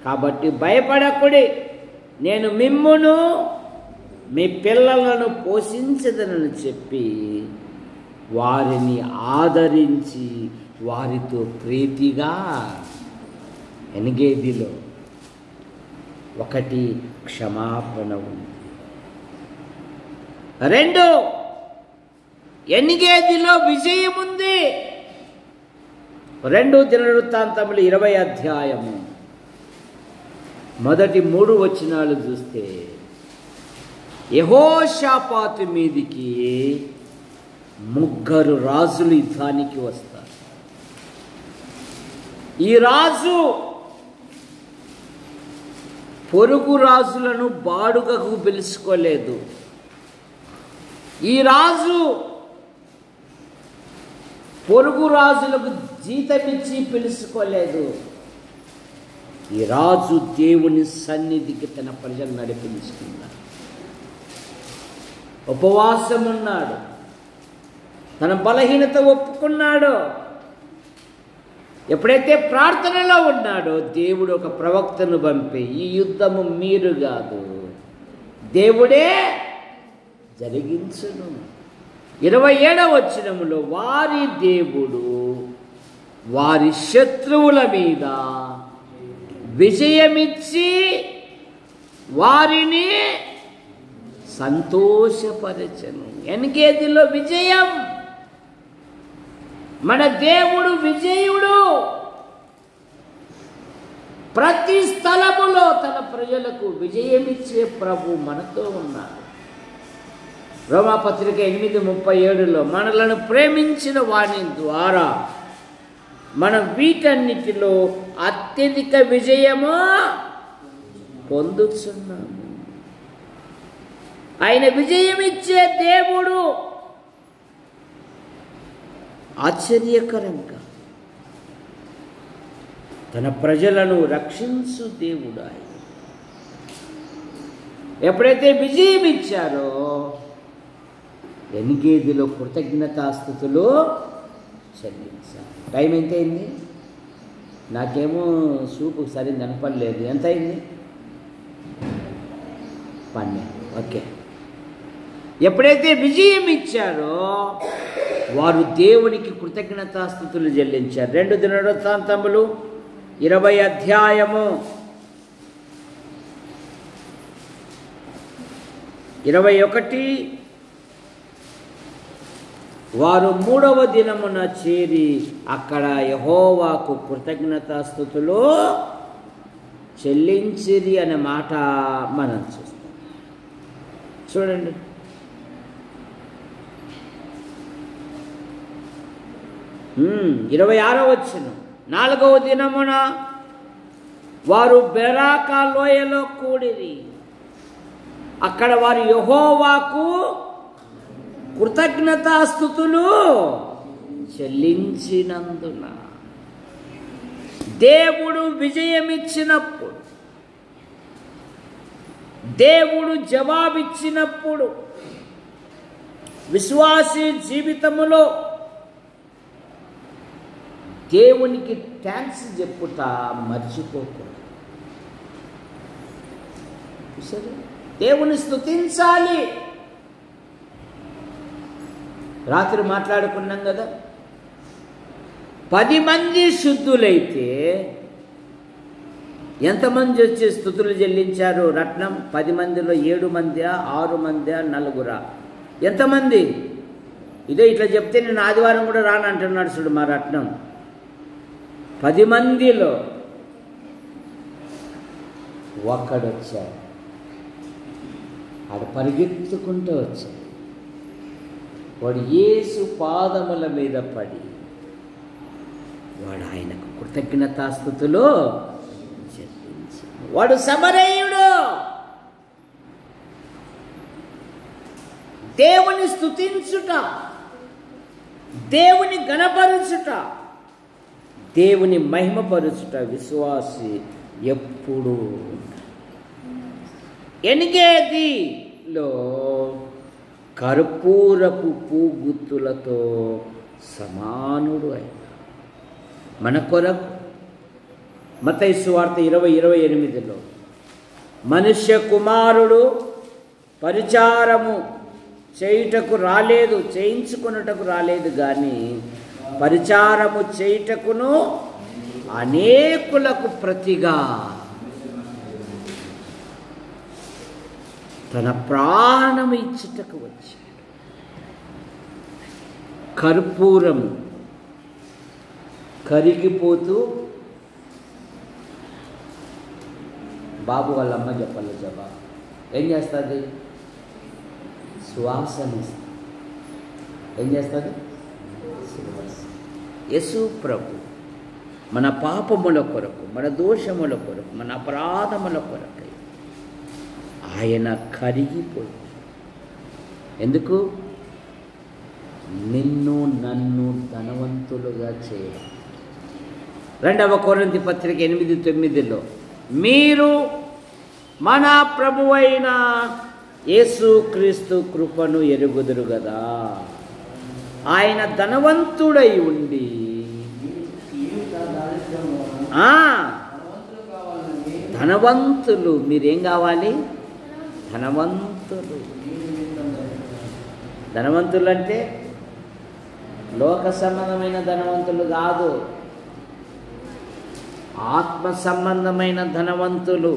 కాబట్టి భయపడకుడి, నేను మిమ్మును మీ పిల్లలను పోషించదనని చెప్పి వారిని ఆదరించి వారితో ప్రీతిగా. ఎనిగేదిలో 1 క్షమాపణ ఉంది. 2 ఎనిగేదిలో విజయం ఉంది. 2 దినవృత్తాంతములు 20వ అధ్యాయము మొదటి 3 వచనాలు చూస్తే, యెహోషాపాతు మీదికి 3 రాజులు యుద్ధానికి వస్తారు. ఈ రాజు పొరుగు రాజులను బాడుగకు పిలుచుకోలేదు. ఈ రాజు పొరుగు రాజులకు జీతమిచ్చి పిలుచుకోలేదు. ఈ రాజు దేవుని సన్నిధికి తన ప్రజలు నడిపించుకున్నాడు. ఉపవాసం ఉన్నాడు, తన బలహీనత ఒప్పుకున్నాడు. ఎప్పుడైతే ప్రార్థనలో ఉన్నాడో దేవుడు ఒక ప్రవక్తను పంపి, ఈ యుద్ధము మీరు కాదు, దేవుడే జరిగించును. 27వ వచనములో, వారి దేవుడు వారి శత్రువుల మీద విజయమిచ్చి వారిని సంతోషపరచను. ఎనిగేదిలో విజయం. మన దేవుడు విజయుడు. ప్రతి స్థలములో తన ప్రజలకు విజయమిచ్చే ప్రభు మనతో ఉన్నారు. రోమాపత్రిక 8:37 మనలను ప్రేమించిన వాని ద్వారా మనం వీటన్నిటిలో అత్యధిక విజయము పొందుతున్నాము. ఆయన విజయమిచ్చే దేవుడు. ఆశ్చర్యకరంగా తన ప్రజలను రక్షించు దేవుడు ఆయన. ఎప్పుడైతే విజయం ఇచ్చారో ఎనిగేదిలో కృతజ్ఞతాస్తుతులు చెల్లించారు. టైం ఎంత అయింది? నాకేమో సూపు సరిగ్గా కనపడలేదు. ఎంత అయింది? 12. ఓకే. ఎప్పుడైతే విజయం ఇచ్చారో వారు దేవునికి కృతజ్ఞతాస్తుతులు చెల్లించారు. 2 దినవృత్తాంతములు 20 అధ్యాయము 21. వారు 3వ దినమున చేరి అక్కడ యెహోవాకు కృతజ్ఞతాస్తుతులు చెల్లించిరి అనే మాట మనం చూస్తాం. చూడండి, 26వ వచనం. 4వ దినమున వారు బెరాకా లోయలో కూడిరి. అక్కడ వారు యెహోవాకు కృతజ్ఞతాస్తుతులు చెల్లించినందున దేవుడు విజయమిచ్చినప్పుడు, దేవుడు జవాబిచ్చినప్పుడు విశ్వాసీ జీవితములో దేవునికి థ్యాంక్స్ చెప్పుట మర్చిపోకూడదు. దేవుని స్తుతించాలి. రాత్రి మాట్లాడుకున్నాం కదా, 10 మంది శుద్ధులైతే ఎంతమంది వచ్చి స్తుతులు చెల్లించారు? రత్నం 10 మందిలో 7 మందా 6 మందా 4? ఎంతమంది? ఇదే ఇట్లా చెప్తే నేను ఆదివారం కూడా రాను అంటున్నాడు చూడు మా రత్నం. 10 మందిలో ఒక్కడు వచ్చాడు. ఆడు పరిగెత్తుకుంటూ వచ్చాడు. వాడు యేసు పాదముల మీద పడి వాడు ఆయనకు కృతజ్ఞతాస్తుతులు చెల్లించాడు. వాడు సమరయుడు. దేవుని స్తుతించుట, దేవుని గణపరుచుట, దేవుని మహిమపరుచుట విశ్వాసి ఎప్పుడు. ఎనిగేదిలో కర్పూరపు పూగుత్తులతో సమానుడు అయిన మన కొరకు మత్తయి సువార్త 20:28 మనుష్య కుమారుడు పరిచారము చేయుటకు రాలేదు, చేయించుకొనుటకు రాలేదు, కానీ పరిచారము చేయుటకును అనేకులకు ప్రతిగా తన ప్రాణము ఇచ్చుటకు వచ్చాడు. కర్పూరం కరిగిపోతూ బాబు వాళ్ళ అమ్మ చెప్పాలి జవాబు ఏం చేస్తుంది? సువాసన ఇస్తుంది. ఏం చేస్తుంది? యేసు ప్రభు మన పాపముల కొరకు, మన దోషముల కొరకు, మన అపరాధముల కొరకు ఆయన కరిగిపోయి, ఎందుకు? నిన్ను నన్ను ధనవంతులుగా చేయాలి. 2వ కొరింథీ పత్రిక 8:9 మీరు మన ప్రభువైన యేసుక్రీస్తు కృపను ఎరుగుదురు కదా, ఆయన ధనవంతుడై ఉండి ధనవంతులు. మీరేం కావాలి? ధనవంతులు. ధనవంతులు అంటే లోక సంబంధమైన ధనవంతులు కాదు, ఆత్మ సంబంధమైన ధనవంతులు.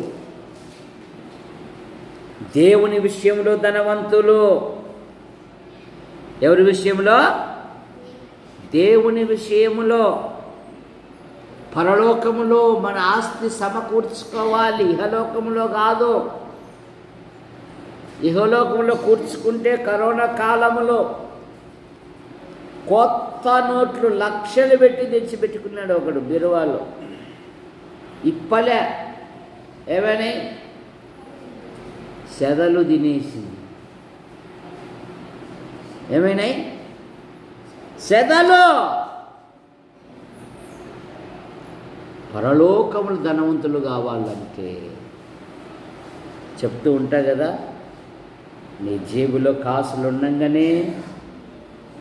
దేవుని విషయంలో ధనవంతులు. ఎవరి విషయంలో? దేవుని విషయంలో. పరలోకములో మన ఆస్తి సమకూర్చుకోవాలి, ఇహలోకములో కాదు. ఇహలోకంలో కూర్చుకుంటే కరోనా కాలంలో కొత్త నోట్లు లక్షలు పెట్టి తెచ్చిపెట్టుకున్నాడు ఒకడు బీరువాలో. ఇప్పలే ఏమని సెదలు తినేసింది. ఏమైనాయి? సెదలు. పరలోకములు ధనవంతులు కావాలంటే చెప్తూ ఉంటా కదా, నీ జేబులో కాసులు ఉండంగానే,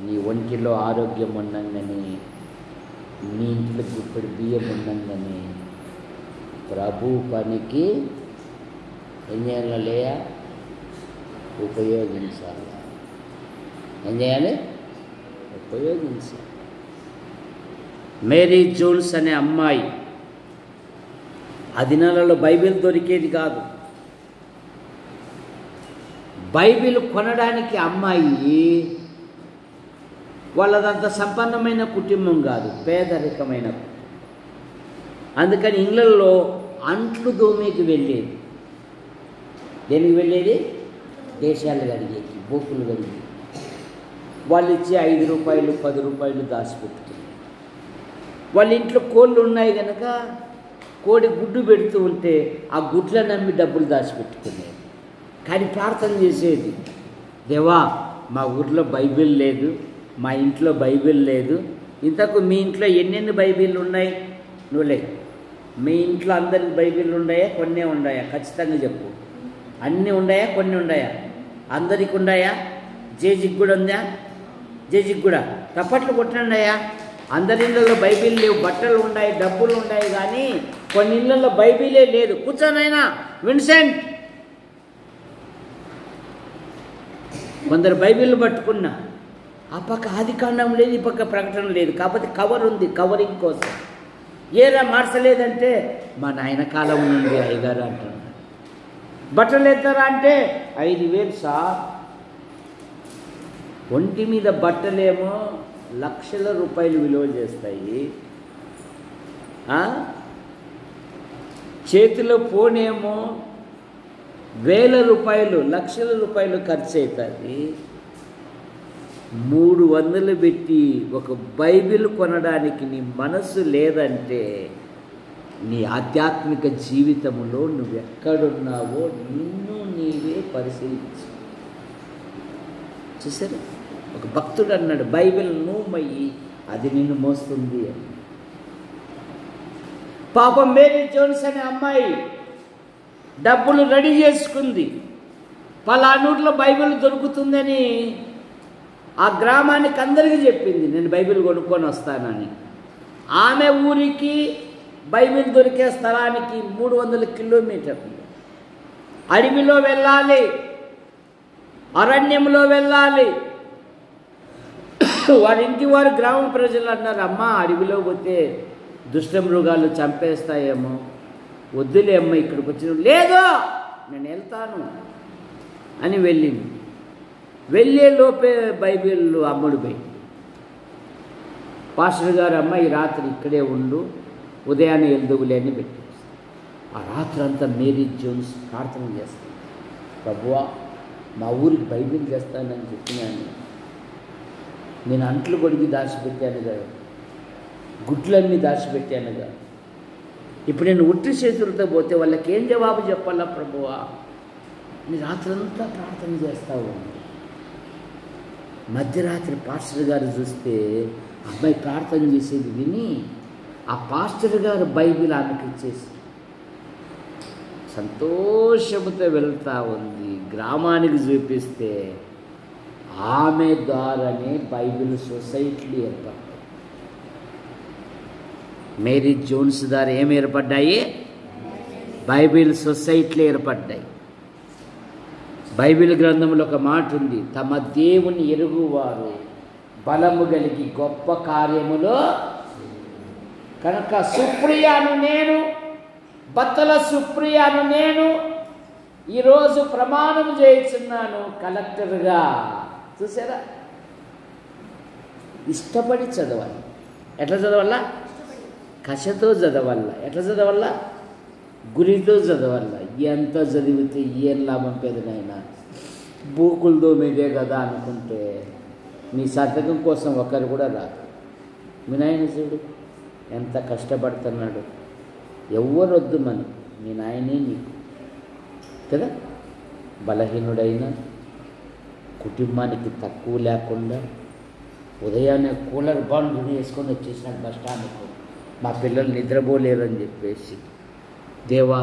నీ ఒంటిలో ఆరోగ్యం ఉండంగానే, నీ ఇంట్లో గుప్పెడు బియ్యం ఉండంగానే ప్రభు పనికి ఏం చేయాలి? ఉపయోగించాలి. ఏం చేయాలి? ఉపయోగించాలి. మేరీ జోన్స్ అనే అమ్మాయి, ఆ దినాలలో బైబిల్ దొరికేది కాదు. బైబిల్ కొనడానికి అమ్మాయి వాళ్ళదంత సంపన్నమైన కుటుంబం కాదు, పేదరికమైన. అందుకని ఇళ్ళల్లో అంట్లు దోమేకి వెళ్ళేది. దేనికి వెళ్ళేది? దేశాలు కడిగేకి, బోకులు కడిగేకి. వాళ్ళు ఇచ్చే 5 రూపాయలు 10 రూపాయలు దాచిపెట్టుకుని, వాళ్ళ ఇంట్లో కోళ్ళు ఉన్నాయి కనుక కోడి గుడ్డు పెడుతూ ఉంటే ఆ గుడ్లను నమ్మి డబ్బులు దాచిపెట్టుకునేది. కానీ ప్రార్థన చేసేది, దేవా మా ఊర్లో బైబిల్ లేదు, మా ఇంట్లో బైబిల్ లేదు. ఇంతకు మీ ఇంట్లో ఎన్నెన్ని బైబిళ్ళు ఉన్నాయి? నువ్వులే, మీ ఇంట్లో అందరికి బైబిళ్ళు ఉన్నాయా? కొన్నే ఉన్నాయా? ఖచ్చితంగా చెప్పు. అన్నీ ఉన్నాయా? కొన్ని ఉన్నాయా? అందరికి ఉన్నాయా? జేజికి కూడా ఉందా? జేజికి కూడా తప్పట్లు కొట్టండియా. అందరి ఇళ్ళల్లో బైబిల్ లేవు, బట్టలు ఉన్నాయి, డబ్బులు ఉన్నాయి, కానీ కొన్ని ఇళ్ళల్లో బైబిలే లేదు. కూర్చోనైనా విన్సెంట్. కొందరు బైబిల్ పట్టుకున్నా, ఆ పక్క ఆదికాండం లేదు, ఈ పక్క ప్రకటన లేదు, కాకపోతే కవర్ ఉంది, కవరింగ్ కోసం. ఏరా మార్చలేదంటే మా నాయన కాలం నుండి అయ్యగారు అంటున్నారు. బట్టలు ఎత్తారా అంటే 5,000 సార్. ఒంటి మీద బట్టలేమో లక్షల రూపాయలు విలువ చేస్తాయి, చేతిలో ఫోనేమో వేల రూపాయలు లక్షల రూపాయలు ఖర్చు అవుతుంది. 300 పెట్టి ఒక బైబిల్ కొనడానికి నీ మనసు లేదంటే నీ ఆధ్యాత్మిక జీవితంలో నువ్వు ఎక్కడున్నావో నిన్ను నీవే పరిశీలించు. చూసారు, ఒక భక్తుడు అన్నాడు, బైబిల్ నువ్వయ్యి అది నిన్ను మోస్తుంది అని. పాపం మేరీ జోన్స్ అనే అమ్మాయి డబ్బులు రెడీ చేసుకుంది. పలానూరులో బైబిల్ దొరుకుతుందని ఆ గ్రామానికి అందరికీ చెప్పింది, నేను బైబిల్ కొనుక్కొని వస్తానని. ఆమె ఊరికి బైబిల్ దొరికే స్థలానికి 300 కిలోమీటర్లు. అడవిలో వెళ్ళాలి, అరణ్యంలో వెళ్ళాలి. వారింటి వారు గ్రామ ప్రజలు అన్నారు, అమ్మ అడవిలో పోతే దుష్ట మృగాలు చంపేస్తాయేమో, వద్దులే అమ్మ ఇక్కడికి వచ్చిన. లేదు, నేను వెళ్తాను అని వెళ్ళింది. వెళ్ళే లోపే బైబిల్ అమ్ముడు పోయింది. పాస్టర్ గారు, అమ్మ ఈ రాత్రి ఇక్కడే ఉండు, ఉదయాన్నే వెళ్దువులే అని పెట్టి. ఆ రాత్రి అంతా మేరీ జోన్స్ ప్రార్థన చేస్తాను, ప్రభువా మా ఊరికి బైబిల్ చేస్తానని చెప్పినాను, నేను అంట్లు కొడిగి దాచిపెట్టానుగా, గుడ్లన్నీ దాచిపెట్టానుగా, ఇప్పుడు నేను ఉట్టి చేతులతో పోతే వాళ్ళకి ఏం జవాబు చెప్పాలా ప్రభువా అని రాత్రంతా ప్రార్థన చేస్తావు. మధ్యరాత్రి పాస్టర్ గారు చూస్తే అమ్మాయి ప్రార్థన చేసేది విని ఆ పాస్టర్ గారు బైబిల్ ఆమెకి ఇచ్చేసి సంతోషంతో వెళ్తూ ఉంది. గ్రామానికి చూపిస్తే ఆమె ద్వారానే బైబిల్ సొసైటీలు ఏర్పడ్డాయి. మేరీ జోన్స్ ద్వారా ఏమి ఏర్పడ్డాయి? బైబిల్ సొసైటీలు ఏర్పడ్డాయి. బైబిల్ గ్రంథంలో ఒక మాట ఉంది, తమ దేవుని ఎరుగువారు బలము కలిగి గొప్ప కార్యములో. కనుక సుప్రియాను నేను, బత్తల సుప్రియాను నేను ఈరోజు ప్రమాణం చేస్తున్నాను కలెక్టర్గా. చూసారా, ఇష్టపడి చదవాలి. ఎట్లా చదవాలా? కషతో చదవల్ల. ఎట్లా చదవల్ల? గురితో చదవల్ల. ఎంత చదివితే ఏం లాభం పెదనైనా బూకులు దోమేదే కదా అనుకుంటే నీ సంతకం కోసం ఒకరు కూడా రాదు. మీ నాయన చూడు ఎంత కష్టపడుతున్నాడు. ఎవ్వరొద్దు మనం, మీ నాయనే నీకు కదా. బలహీనుడైన కుటుంబానికి తక్కువ లేకుండా ఉదయాన్నే కూలర్ బండ్ వేసుకొని వచ్చేసినాడు బస్ స్టాండ్కు. మా పిల్లలు నిద్రపోలేరని చెప్పేసి, దేవా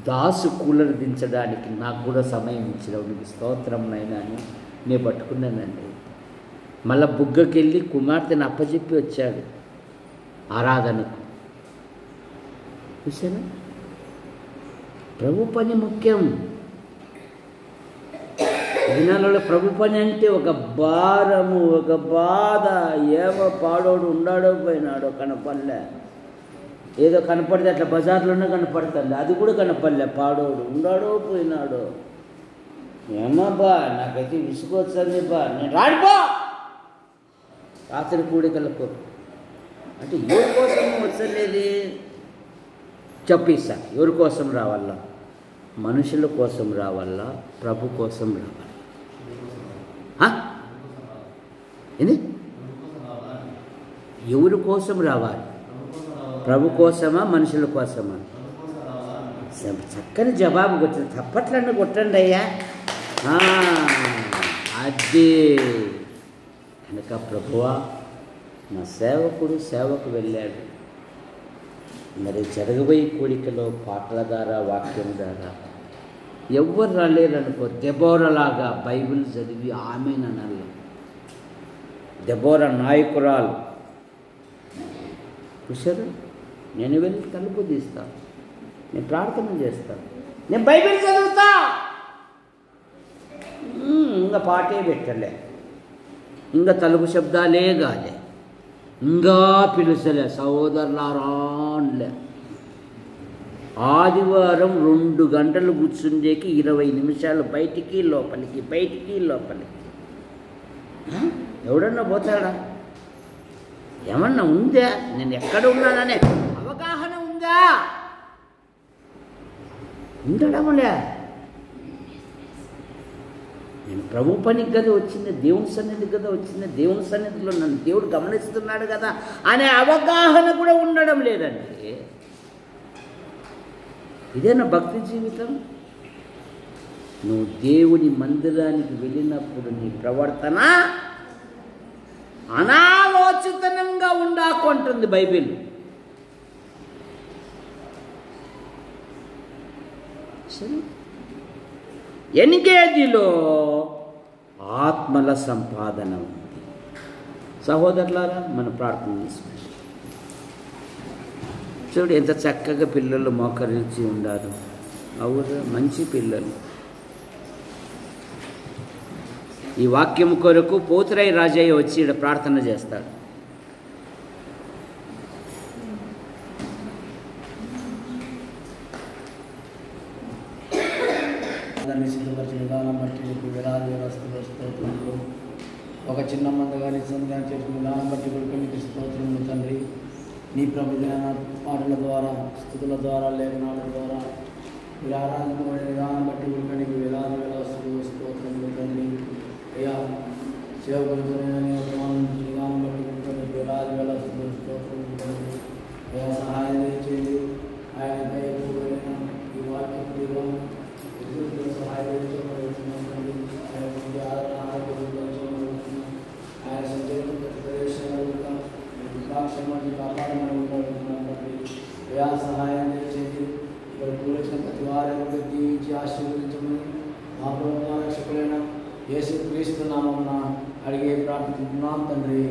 దాసు కూలర్ దించడానికి నాకు కూడా సమయం ఇచ్చినావు, నీకు స్తోత్రం నైనా అని నేను పట్టుకున్నానండి. మళ్ళా బుగ్గకెళ్ళి కుమార్తెను అప్పచెప్పి వచ్చాడు ఆరాధనకు. చూసారా, ప్రభు పని ముఖ్యం. దినాలలో ప్రభు పని అంటే ఒక భారము, ఒక బాధ. ఏమో పాడోడు ఉండాడో పోయినాడో కనపడలే. ఏదో కనపడితే అట్లా బజార్లోనే కనపడుతుంది, అది కూడా కనపడలే. పాడోడు ఉండాడో పోయినాడో. ఏమో బా నాకైతే విసుకొచ్చింది బా, నేను రాడిపో రాత్రి కూడికలకు అంటే ఎవరి కోసం వచ్చలేదు చెప్పిస్తా. ఎవరి కోసం రావాలా? మనుషుల కోసం రావాలా? ప్రభు కోసం రావాలా? ఏంది? ఎవరి కోసం రావాలి? ప్రభు కోసమా మనుషుల కోసమా? చక్కని జవాబు కొట్టింది. తప్పట్లన్నా కొట్టండి అయ్యా. అదే కనుక ప్రభువా నా సేవకు వెళ్ళాడు. మరి జరగబోయే కోరికలో పాటల ద్వారా వాక్యం ద్వారా ఎవ్వరు రాలేరనుకో, దెబోరలాగా బైబిల్ చదివి ఆమెననాలి. దెబోర నాయకురాలు చూసారు. నేను వెళ్ళి తలుపు తీస్తాను, నేను ప్రార్థన చేస్తాను, నేను బైబిల్ చదువుతా. ఇంకా పాటే పెట్టలే, ఇంకా తలుపు శబ్దాలే గాలే, ఇంకా పిలుసలే సహోదరులారాన్లే. ఆదివారం 2 గంటలు కూర్చుండేకి 20 నిమిషాలు బయటికి లోపలికి, బయటికి లోపలికి. ఎవడన్నా పోతాడా? ఏమన్నా ఉందా? నేను ఎక్కడ ఉన్నాననే అవగాహన ఉందా? ఉండడములే. నేను ప్రభు పనికి కదా వచ్చింది, దేవుని సన్నిధి కదా వచ్చింది, దేవుని సన్నిధిలో నన్ను దేవుడు గమనిస్తున్నాడు కదా అనే అవగాహన కూడా ఉండడం లేదండి. ఇదేనా భక్తి జీవితం? నువ్వు దేవుని మందిరానికి వెళ్ళినప్పుడు నీ ప్రవర్తన అనాలోచితంగా ఉండాకుంటుంది బైబిల్. ఎన్గేజీలో ఆత్మల సంపాదన ఉంది. సహోదరులారా, మన ప్రార్థన చేసుకుంటాం. చూడు ఎంత చక్కగా పిల్లలు మోకరించి ఉండారు. అవును, మంచి పిల్లలు. ఈ వాక్యం కొరకు పోతురై రాజయ్య వచ్చి ఇక్కడ ప్రార్థన చేస్తాడు. దాన్ని సిద్ధపరిచిన విధానం బట్టి నీకు వేలాది వ్యవస్థలు స్తోత్రములు. ఒక చిన్న మందగాని సంధ్యాన్ని చేసిన విధానం బట్టి కొడుకు నీకు స్తోత్రములు తండ్రి. నీ ప్రభుత్వ పాటల ద్వారా, స్థుతుల ద్వారా, లేఖనాల ద్వారా మీరు ఆరాధించబడిన విధానం బట్టి కొడుకు నీకు వేలాది వ్యవస్థలు స్తోత్రములు తండ్రి. అయ్యా సేవకులైన విధానం బట్టి కొడుకు నీకు వేలాది వ్యవస్థలు స్తోత్రములు తండ్రి. అయ్యా సహాయం చేయండి. ఆయన దయపూర్వకమైన ఈ వాక్యం సహాయం ఆయన సంచరించిన ప్రతి ప్రదేశాలలో విపక్షాన్ని కాపాడమని ప్రయా సహాయం చేసి ఇక్కడ కూర్చిన ప్రతి వారిని దీవించి ఆశీర్వదించమని మా ప్రభుత్వ రక్షకులైన యేసు క్రీస్తు నామమున అడిగే ప్రార్థిస్తున్నాం తండ్రి.